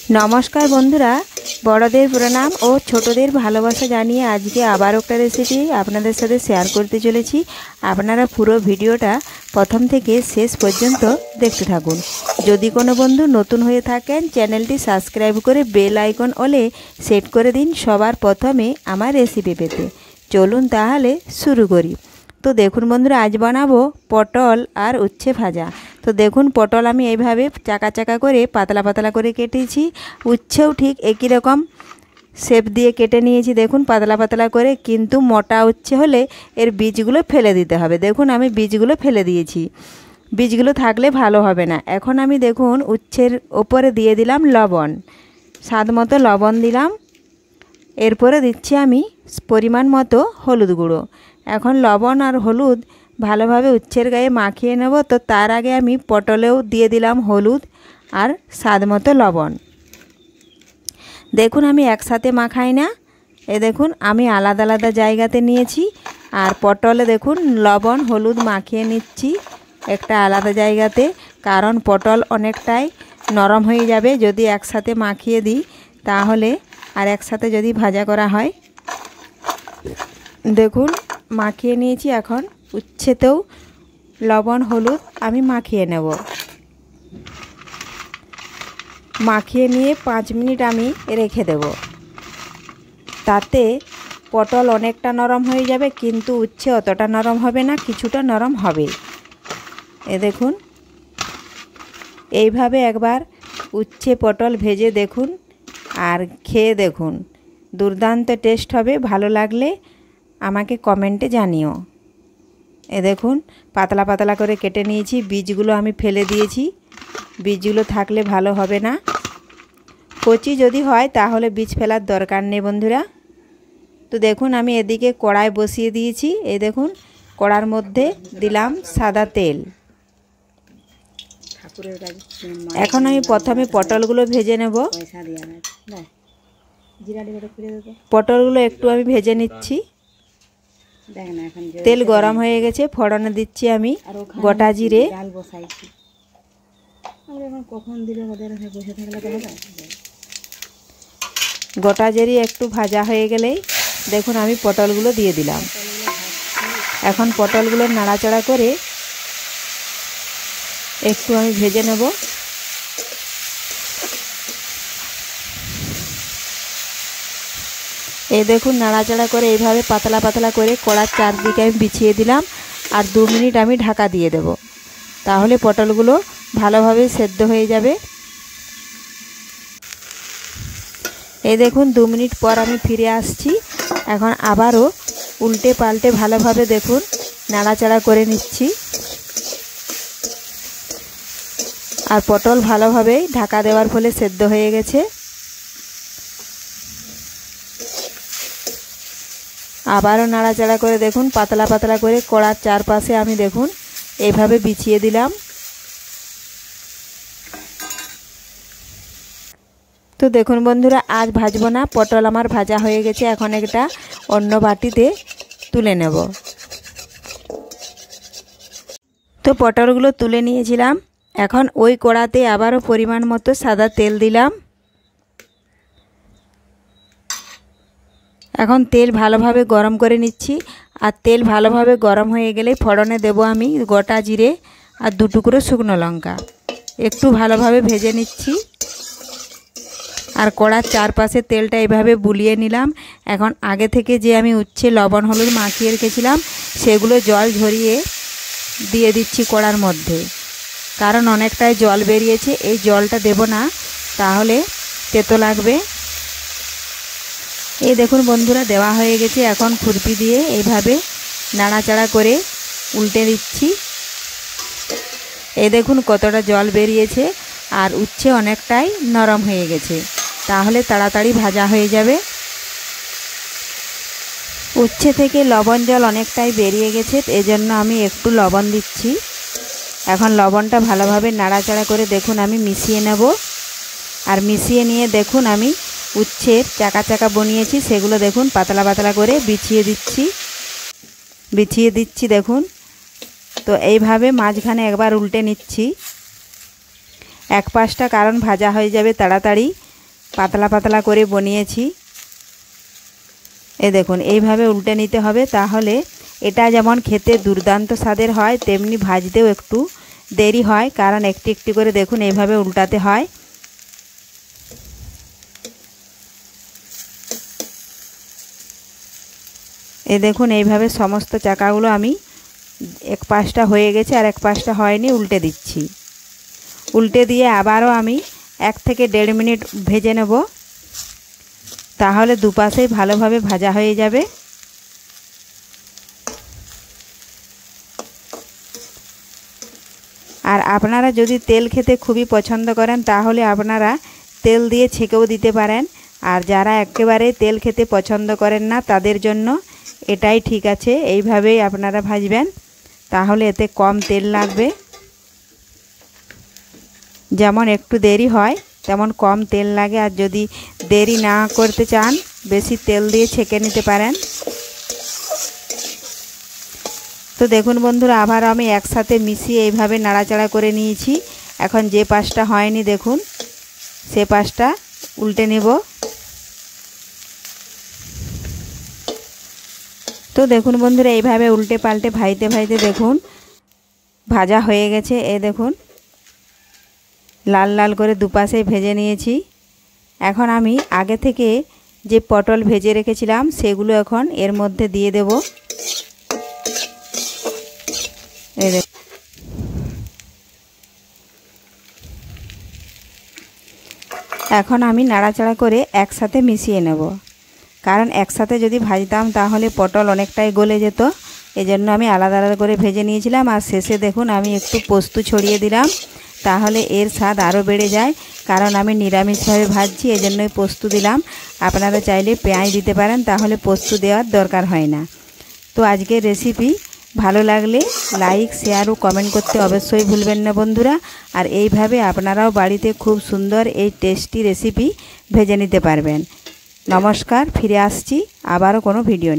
नमस्कार बंधुरा बड़ोदेर प्रणाम और छोटोदेर भालोबासा जानिए आज के आबार एक रेसिपि आपनादेर साथे शेयर करते चलेछि। आपनारा पुरो भिडियोटा प्रथम थेके शेष पर्यन्त देखते थाकुन। यदि कोनो बंधु नतून हये थाकेन चैनलटी सबस्क्राइब करे बेल आइकन ओले सेट करे दिन सबार प्रथमे आमार रेसिपि पेते। चलुन ताहले शुरू करी। तो देखुन बंधुरा आज बानाबो पटल और उচ্ছে भाजा। तो देखुन पटल आमी एइभावे चाका चाका करे पातला पातला करे केटेछि, उच्छेও ठीक एकই रकम शेप दिए केटे निয়েছি। देखुन पातला पातला करे, किन्तु मोटा उচ্ছে হলে এর বীজগুলো ফেলে দিতে হবে। দেখুন আমি বীজগুলো ফেলে দিয়েছি, বীজগুলো থাকলে ভালো হবে না। এখন আমি দেখুন উচ্ছের উপরে দিয়ে দিলাম লবণ, স্বাদ মতো লবণ দিলাম। এরপরে দিচ্ছি আমি পরিমাণ মতো হলুদ গুঁড়ো। এখন লবণ আর হলুদ ভালোভাবে উচ্ছের গায়ে মাখিয়ে নেব। তো তার আগে আমি পটলেও দিয়ে দিলাম হলুদ আর স্বাদ মতো লবণ। দেখুন আমি একসাথে মাখাই না, এ দেখুন আমি আলাদা আলাদা জায়গাতে নিয়েছি। আর পটলে দেখুন লবণ হলুদ মাখিয়ে নিচ্ছি একটা আলাদা জায়গাতে, কারণ পটল অনেকটাই নরম হয়ে যাবে যদি একসাথে মাখিয়ে দিই, তাহলে আর একসাথে যদি ভাজা করা হয়। দেখুন মাখিয়ে নিয়েছি। এখন উচ্ছেতেও লবণ হলুদ আমি মাখিয়ে নেব। মাখিয়ে নিয়ে 5 মিনিট আমি রেখে দেব। তাতে পটল অনেকটা নরম হয়ে যাবে, কিন্তু উচ্ছে অতটা নরম হবে না, কিছুটা নরম হবে। এ দেখুন এইভাবে একবার উচ্ছে পটল ভেজে দেখুন আর খেয়ে দেখুন, দুর্দান্ত টেস্ট হবে। ভালো লাগলে আমাকে কমেন্টে জানিও। এ দেখুন পাতলা পাতলা করে কেটে নিয়েছি, বীজগুলো আমি ফেলে দিয়েছি, বীজগুলো থাকলে ভালো হবে না। কচি যদি হয় তাহলে বীজ ফেলার দরকার নেই বন্ধুরা। তো দেখুন আমি এদিকে কড়াই বসিয়ে দিয়েছি। এই দেখুন কড়ার মধ্যে দিলাম সাদা তেল। এখন আমি প্রথমে পটলগুলো ভেজে নেব। পটলগুলো একটু আমি ভেজে নিচ্ছি। তেল গরম হয়ে গেছে, ফোড়নে দিচ্ছি আমি গোটা জিরে। গোটা জিরে একটু ভাজা হয়ে গেলেই দেখুন আমি পটলগুলো দিয়ে দিলাম। এখন পটলগুলো নাড়াচাড়া করে একটু আমি ভেজে নেব। এই দেখুন নাড়াচাড়া করে এইভাবে পাতলা পাতলা করে কড়ার চারদিকে আমি বিছিয়ে দিলাম আর 2 মিনিট আমি ঢাকা দিয়ে দেব, তাহলে পটলগুলো ভালোভাবে সেদ্ধ হয়ে যাবে। এই দেখুন 2 মিনিট পর আমি ফিরে আসছি। এখন আবারও উল্টে পাল্টে ভালোভাবে দেখুন নাড়াচাড়া করে নিচ্ছি। আর পটল ভালোভাবে ঢাকা দেওয়ার ফলে সেদ্ধ হয়ে গেছে। আবারও নাড়াচাড়া করে দেখুন পাতলা পাতলা করে কড়ার চারপাশে আমি দেখুন এইভাবে বিছিয়ে দিলাম। তো দেখুন বন্ধুরা আজ ভাজবো না, পটল আমার ভাজা হয়ে গেছে। এখন একটা অন্য বাটিতে তুলে নেব। তো পটলগুলো তুলে নিয়েছিলাম। এখন ওই কড়াতে আবারও পরিমাণ মতো সাদা তেল দিলাম। এখন তেল ভালোভাবে গরম করে নিচ্ছি। আর তেল ভালোভাবে গরম হয়ে গেলে ফোড়নে দেব আমি গোটা জিরে আর 2 টুকরো শুকনো লঙ্কা। একটু ভালোভাবে ভেজে নিচ্ছি। আর কড়ার চারপাশে তেলটা এইভাবে বুলিয়ে নিলাম। এখন আগে থেকে যে আমি উচ্ছে লবণ হলুদ মাখিয়ে রেখেছিলাম সেগুলো জল ঝরিয়ে দিয়ে দিচ্ছি কড়ার মধ্যে, কারণ অনেকটাই জল বেরিয়েছে। এই জলটা দেব না, তাহলে তেতো লাগবে। এই দেখুন বন্ধুরা দেওয়া হয়ে গেছে। এখন খুরপি দিয়ে এইভাবে নাড়াচাড়া করে উল্টে দিচ্ছি। এই দেখুন কতটা জল বেরিয়েছে আর উচ্ছে অনেকটাই নরম হয়ে গেছে, তাহলে তাড়াতাড়ি ভাজা হয়ে যাবে। উচ্ছে থেকে লবণ জল অনেকটাই বেরিয়ে গেছে, এজন্য আমি একটু লবণ দিচ্ছি। এখন লবণটা ভালোভাবে নাড়াচাড়া করে দেখুন আমি মিশিয়ে নেব। আর মিশিয়ে নিয়ে দেখুন আমি উচ্ছের চাকা চাকা বনিয়েছি, সেগুলো দেখুন পাতলা পাতলা করে বিছিয়ে দিচ্ছি দেখুন। তো এইভাবে মাঝখানে একবার উল্টে নিচ্ছি এক পাশটা, কারণ ভাজা হয়ে যাবে তাড়াতাড়ি। পাতলা পাতলা করে বানিয়েছি। এই দেখুন এইভাবে উল্টে নিতে হবে, তাহলে এটা যেমন খেতে দুর্দান্ত স্বাদের হয় তেমনি ভাজতেও একটু দেরি হয়, কারণ একটি একটি করে দেখুন এইভাবে উল্টাতে হয়। এই দেখুন এইভাবে সমস্ত চাকাগুলো আমি এক পাশটা হয়ে গেছে আর এক পাশটা হয়নি, উল্টে দিচ্ছি। উল্টে দিয়ে আবারও আমি 1 থেকে 1.5 মিনিট ভেজে নেব, তাহলে দুপাশেই ভালোভাবে ভাজা হয়ে যাবে। আর আপনারা যদি তেল খেতে খুবই পছন্দ করেন তাহলে আপনারা তেল দিয়ে ছেঁকেও দিতে পারেন, আর যারা একেবারে তেল খেতে পছন্দ করেন না তাদের জন্য এটাই ঠিক আছে। এইভাবেই আপনারা ভাজবেন, তাহলে এতে কম তেল লাগবে। যেমন একটু দেরি হয় তেমন কম তেল লাগে, আর যদি দেরি না করতে চান বেশি তেল দিয়ে ছেঁকে নিতে পারেন। তো দেখুন বন্ধুরা, আবার আমি একসাথে মিশিয়ে এইভাবে নাড়াচাড়া করে নিয়েছি। এখন যে পাশটা হয়নি দেখুন সে পাশটা উল্টে নেব। তো দেখুন বন্ধুরা, এইভাবে উল্টে পাল্টে ভাজতে ভাজতে দেখুন ভাজা হয়ে গেছে। এই দেখুন লাল লাল করে দুপাশেই ভেজে নিয়েছি। এখন আমি আগে থেকে যে পটল ভেজে রেখেছিলাম সেগুলো এখন এর মধ্যে দিয়ে দেব। এই দেখুন এখন আমি নাড়াচাড়া করে একসাথে মিশিয়ে নেব, কারণ একসাথে যদি ভাজতাম তাহলে পটল অনেকটাই গলে যেত। এজন্য আমি আলাদা আলাদা করে ভেজে নিয়েছিলাম। আর শেষে দেখুন আমি একটু পোস্ত ছড়িয়ে দিলাম, তাহলে এর স্বাদ আরও বেড়ে যায়। কারণ আমি নিরামিষভাবে ভাজছি এজন্যই পোস্ত দিলাম। আপনারা চাইলে পেঁয়াজ দিতে পারেন, তাহলে পোস্ত দেওয়ার দরকার হয় না। তো আজকের রেসিপি ভালো লাগলে লাইক, শেয়ার ও কমেন্ট করতে অবশ্যই ভুলবেন না বন্ধুরা। আর এইভাবে আপনারাও বাড়িতে খুব সুন্দর এই টেস্টি রেসিপি ভেজে নিতে পারবেন। নমস্কার, ফিরে আসছি আবারও কোনো ভিডিও নিয়ে।